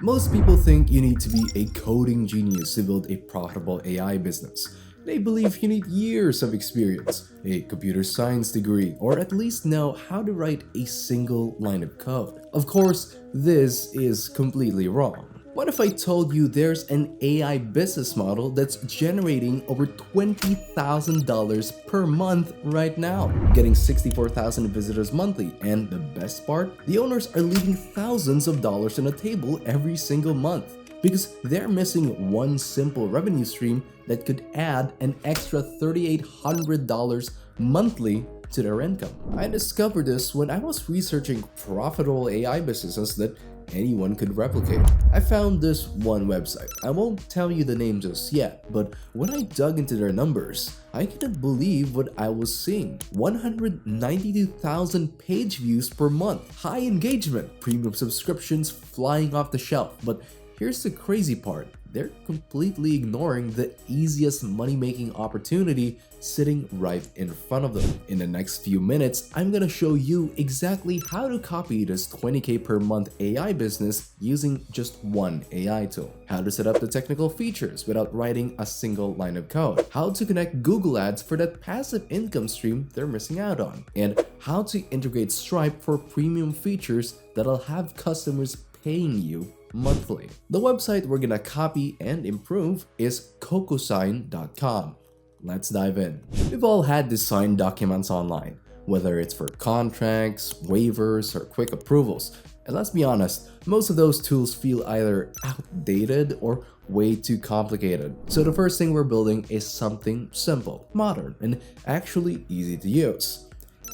Most people think you need to be a coding genius to build a profitable AI business. They believe you need years of experience, a computer science degree, or at least know how to write a single line of code. Of course, this is completely wrong. What if I told you there's an AI business model that's generating over $20,000 per month right now, getting 64,000 visitors monthly, and the best part, the owners are leaving thousands of dollars on the table every single month because they're missing one simple revenue stream that could add an extra $3,800 monthly to their income. I discovered this when I was researching profitable AI businesses that anyone could replicate. I found this one website. I won't tell you the name just yet, but when I dug into their numbers, I couldn't believe what I was seeing. 192,000 page views per month, high engagement, premium subscriptions flying off the shelf. But here's the crazy part. They're completely ignoring the easiest money-making opportunity sitting right in front of them. In the next few minutes, I'm gonna show you exactly how to copy this 20K per month AI business using just one AI tool. How to set up the technical features without writing a single line of code. How to connect Google Ads for that passive income stream they're missing out on. And how to integrate Stripe for premium features that'll have customers paying you monthly. The website we're gonna copy and improve is cocosign.com. Let's dive in. We've all had to sign documents online, whether it's for contracts, waivers, or quick approvals. And let's be honest, most of those tools feel either outdated or way too complicated. So the first thing we're building is something simple, modern, and actually easy to use.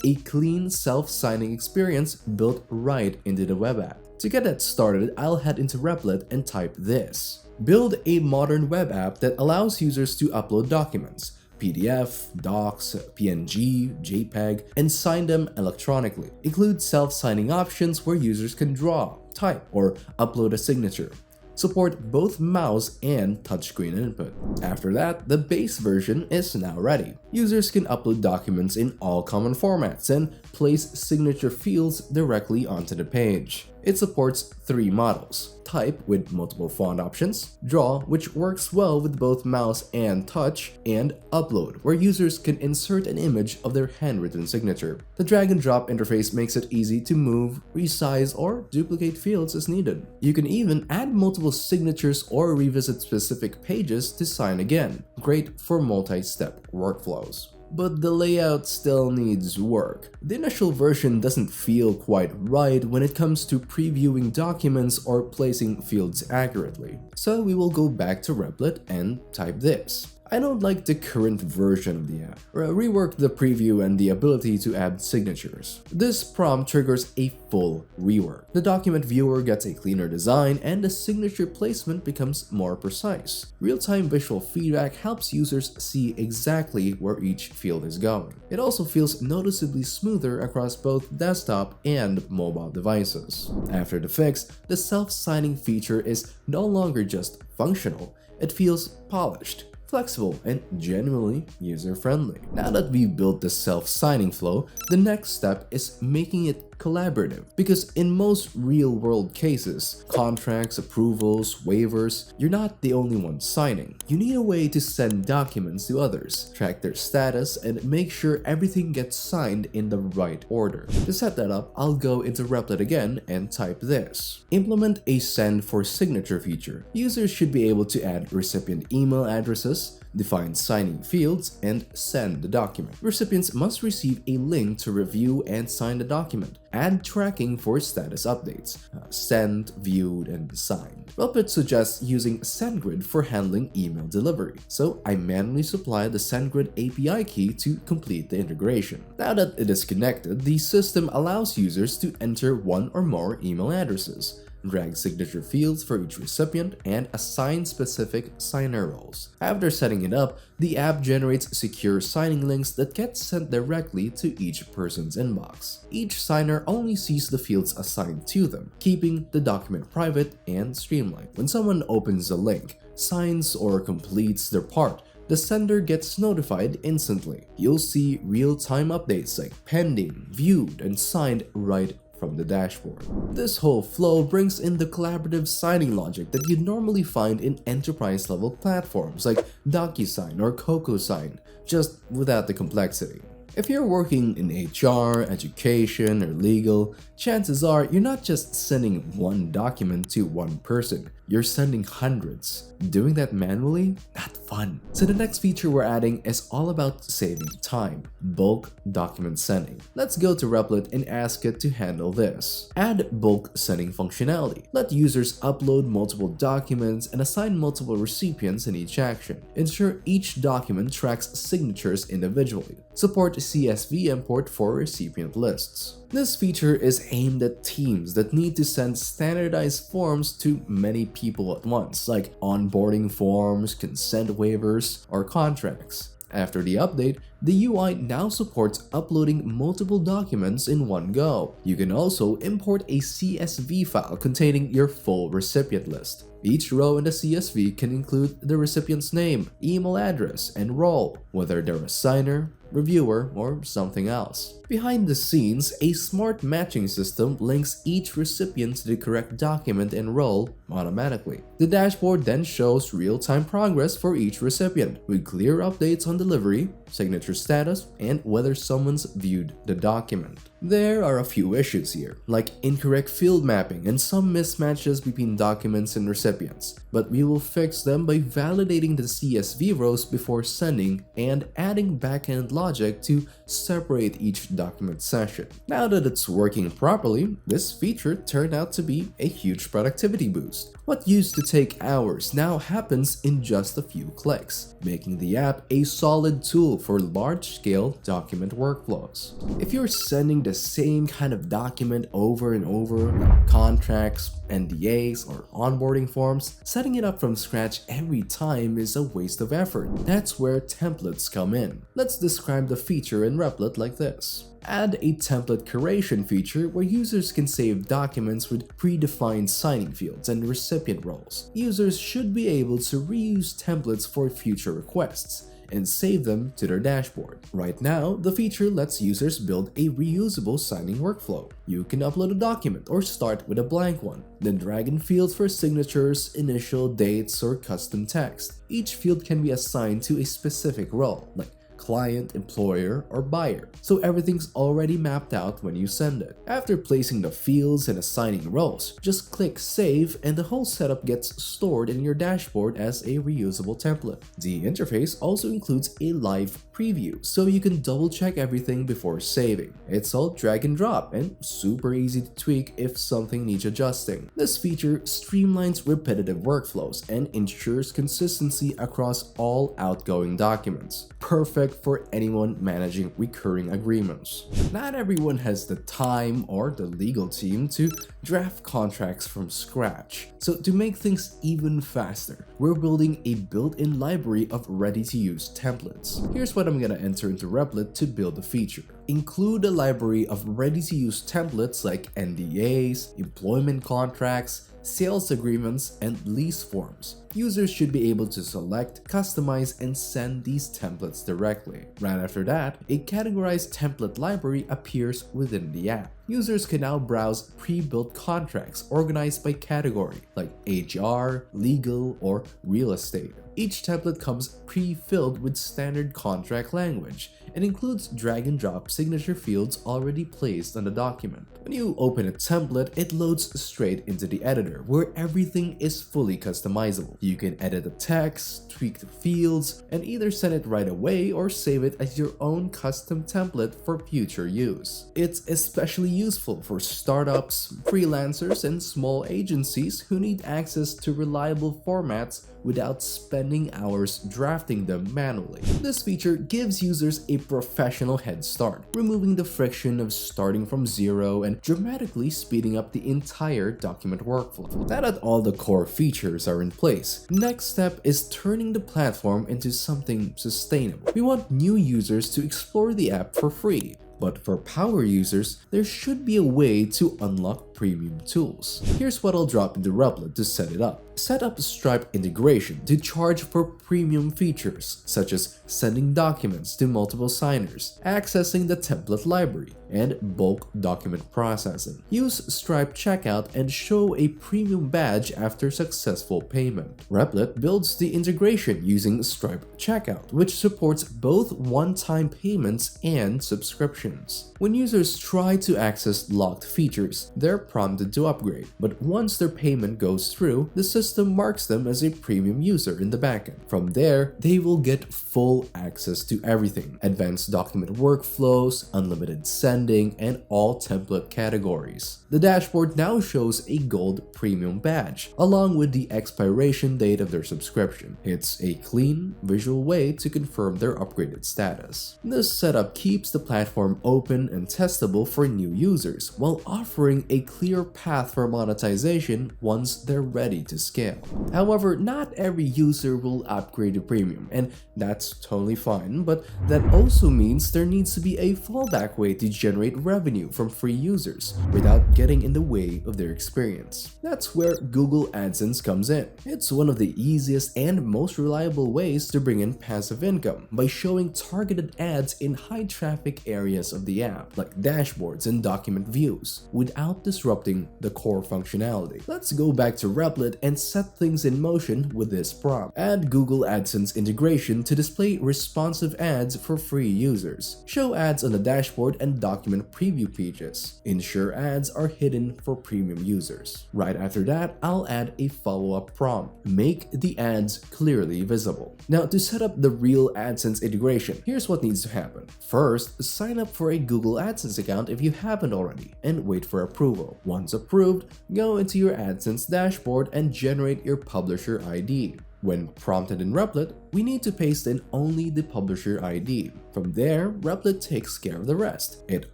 A clean self-signing experience built right into the web app. To get that started, I'll head into Replit and type this. Build a modern web app that allows users to upload documents, PDF, docs, PNG, JPEG, and sign them electronically. Include self-signing options where users can draw, type, or upload a signature. Support both mouse and touchscreen input. After that, the base version is now ready. Users can upload documents in all common formats and place signature fields directly onto the page. It supports three models: type with multiple font options, draw, which works well with both mouse and touch, and upload, where users can insert an image of their handwritten signature. The drag and drop interface makes it easy to move, resize, or duplicate fields as needed. You can even add multiple signatures or revisit specific pages to sign again. Great for multi-step workflows. But the layout still needs work. The initial version doesn't feel quite right when it comes to previewing documents or placing fields accurately. So we will go back to Replit and type this. I don't like the current version of the app. Rework the preview and the ability to add signatures. This prompt triggers a full rework. The document viewer gets a cleaner design and the signature placement becomes more precise. Real-time visual feedback helps users see exactly where each field is going. It also feels noticeably smoother across both desktop and mobile devices. After the fix, the self-signing feature is no longer just functional, it feels polished, flexible, and genuinely user-friendly. Now that we've built the self-signing flow, the next step is making it collaborative. Because in most real-world cases, contracts, approvals, waivers, you're not the only one signing. You need a way to send documents to others, track their status, and make sure everything gets signed in the right order. To set that up, I'll go into Replit again and type this. Implement a send for signature feature. Users should be able to add recipient email addresses, define signing fields, and send the document. Recipients must receive a link to review and sign the document. Add tracking for status updates, sent, viewed, and signed. Replit suggests using SendGrid for handling email delivery, so I manually supply the SendGrid API key to complete the integration. Now that it is connected, the system allows users to enter one or more email addresses, drag signature fields for each recipient, and assign specific signer roles. After setting it up, the app generates secure signing links that get sent directly to each person's inbox. Each signer only sees the fields assigned to them, keeping the document private and streamlined. When someone opens the link, signs, or completes their part, the sender gets notified instantly. You'll see real-time updates like pending, viewed, and signed right from the dashboard. This whole flow brings in the collaborative signing logic that you'd normally find in enterprise-level platforms like DocuSign or CocoSign, just without the complexity. If you're working in HR, education, or legal, chances are you're not just sending one document to one person, you're sending hundreds. Doing that manually? Not fun. So the next feature we're adding is all about saving time: bulk document sending. Let's go to Replit and ask it to handle this. Add bulk sending functionality. Let users upload multiple documents and assign multiple recipients in each action. Ensure each document tracks signatures individually. Support CSV import for recipient lists. This feature is aimed at teams that need to send standardized forms to many people at once, like onboarding forms, consent waivers, or contracts. After the update, the UI now supports uploading multiple documents in one go. You can also import a CSV file containing your full recipient list. Each row in the CSV can include the recipient's name, email address, and role, whether they're a signer, reviewer, or something else. Behind the scenes, a smart matching system links each recipient to the correct document and role automatically. The dashboard then shows real-time progress for each recipient, with clear updates on delivery, signature status, and whether someone's viewed the document. There are a few issues here, like incorrect field mapping and some mismatches between documents and recipients, but we will fix them by validating the CSV rows before sending and adding backend logic to separate each document session. Now that it's working properly, this feature turned out to be a huge productivity boost. What used to take hours now happens in just a few clicks, making the app a solid tool for large-scale document workflows. If you're sending the same kind of document over and over, like contracts, NDAs, or onboarding forms, setting it up from scratch every time is a waste of effort. That's where templates come in. Let's describe the feature in Replit like this. Add a template curation feature where users can save documents with predefined signing fields and recipient roles. Users should be able to reuse templates for future requests and save them to their dashboard. Right now, the feature lets users build a reusable signing workflow. You can upload a document or start with a blank one, then drag in fields for signatures, initial dates, or custom text. Each field can be assigned to a specific role, like client, employer, or buyer, so everything's already mapped out when you send it. After placing the fields and assigning roles, just click Save and the whole setup gets stored in your dashboard as a reusable template. The interface also includes a live preview, so you can double check everything before saving. It's all drag and drop and super easy to tweak if something needs adjusting. This feature streamlines repetitive workflows and ensures consistency across all outgoing documents. Perfect for anyone managing recurring agreements. Not everyone has the time or the legal team to draft contracts from scratch. So to make things even faster, we're building a built-in library of ready-to-use templates. Here's what I'm gonna enter into Replit to build the feature. Include a library of ready-to-use templates like NDAs, employment contracts, sales agreements, and lease forms. Users should be able to select, customize, and send these templates directly. Right after that, a categorized template library appears within the app. Users can now browse pre-built contracts organized by category, like HR, legal, or real estate. Each template comes pre-filled with standard contract language and includes drag-and-drop signature fields already placed on the document. When you open a template, it loads straight into the editor, where everything is fully customizable. You can edit the text, tweak the fields, and either send it right away or save it as your own custom template for future use. It's especially useful for startups, freelancers, and small agencies who need access to reliable formats without spending hours drafting them manually. This feature gives users a professional head start, removing the friction of starting from zero and dramatically speeding up the entire document workflow. Now that all the core features are in place, next step is turning the platform into something sustainable. We want new users to explore the app for free. But for power users, there should be a way to unlock premium tools. Here's what I'll drop into Replit to set it up. Set up Stripe integration to charge for premium features such as sending documents to multiple signers, accessing the template library, and bulk document processing. Use Stripe checkout and show a premium badge after successful payment. Replit builds the integration using Stripe checkout, which supports both one-time payments and subscriptions. When users try to access locked features, they're prompted to upgrade, but once their payment goes through, the system marks them as a premium user in the backend. From there, they will get full access to everything: advanced document workflows, unlimited sending, and all template categories. The dashboard now shows a gold premium badge, along with the expiration date of their subscription. It's a clean, visual way to confirm their upgraded status. This setup keeps the platform open and testable for new users, while offering a clear path for monetization once they're ready to scale. However, not every user will upgrade to premium, and that's totally fine, but that also means there needs to be a fallback way to generate revenue from free users without getting in the way of their experience. That's where Google AdSense comes in. It's one of the easiest and most reliable ways to bring in passive income by showing targeted ads in high traffic areas of the app, like dashboards and document views, without disrupting the core functionality. Let's go back to Replit and set things in motion with this prompt. Add Google AdSense integration to display responsive ads for free users. Show ads on the dashboard and document preview pages. Ensure ads are hidden for premium users. Right after that, I'll add a follow-up prompt. Make the ads clearly visible. Now, to set up the real AdSense integration, here's what needs to happen. First, sign up for a Google AdSense account if you haven't already, and wait for approval. Once approved, go into your AdSense dashboard and generate your publisher ID. When prompted in Replit, we need to paste in only the publisher ID. From there, Replit takes care of the rest. It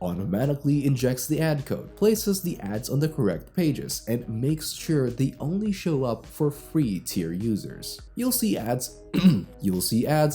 automatically injects the ad code, places the ads on the correct pages, and makes sure they only show up for free tier users. You'll see ads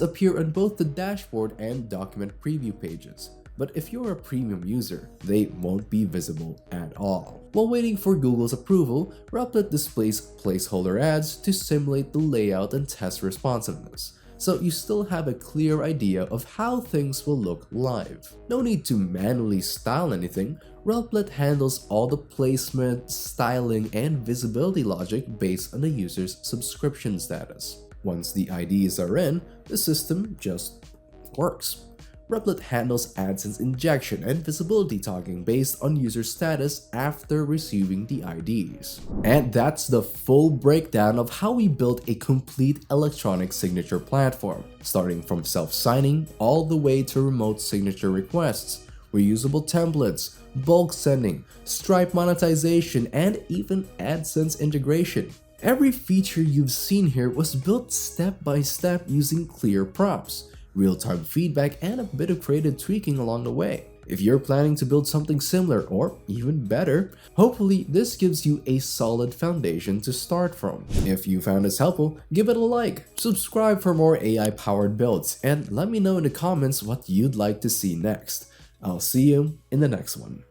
appear on both the dashboard and document preview pages. But if you're a premium user, they won't be visible at all. While waiting for Google's approval, Replit displays placeholder ads to simulate the layout and test responsiveness, so you still have a clear idea of how things will look live. No need to manually style anything. Replit handles all the placement, styling, and visibility logic based on the user's subscription status. Once the IDs are in, the system just works. Replit handles AdSense injection and visibility tagging based on user status after receiving the IDs. And that's the full breakdown of how we built a complete electronic signature platform, starting from self-signing all the way to remote signature requests, reusable templates, bulk sending, Stripe monetization, and even AdSense integration. Every feature you've seen here was built step by step using clear prompts, real-time feedback, and a bit of creative tweaking along the way. If you're planning to build something similar or even better, hopefully this gives you a solid foundation to start from. If you found this helpful, give it a like, subscribe for more AI-powered builds, and let me know in the comments what you'd like to see next. I'll see you in the next one.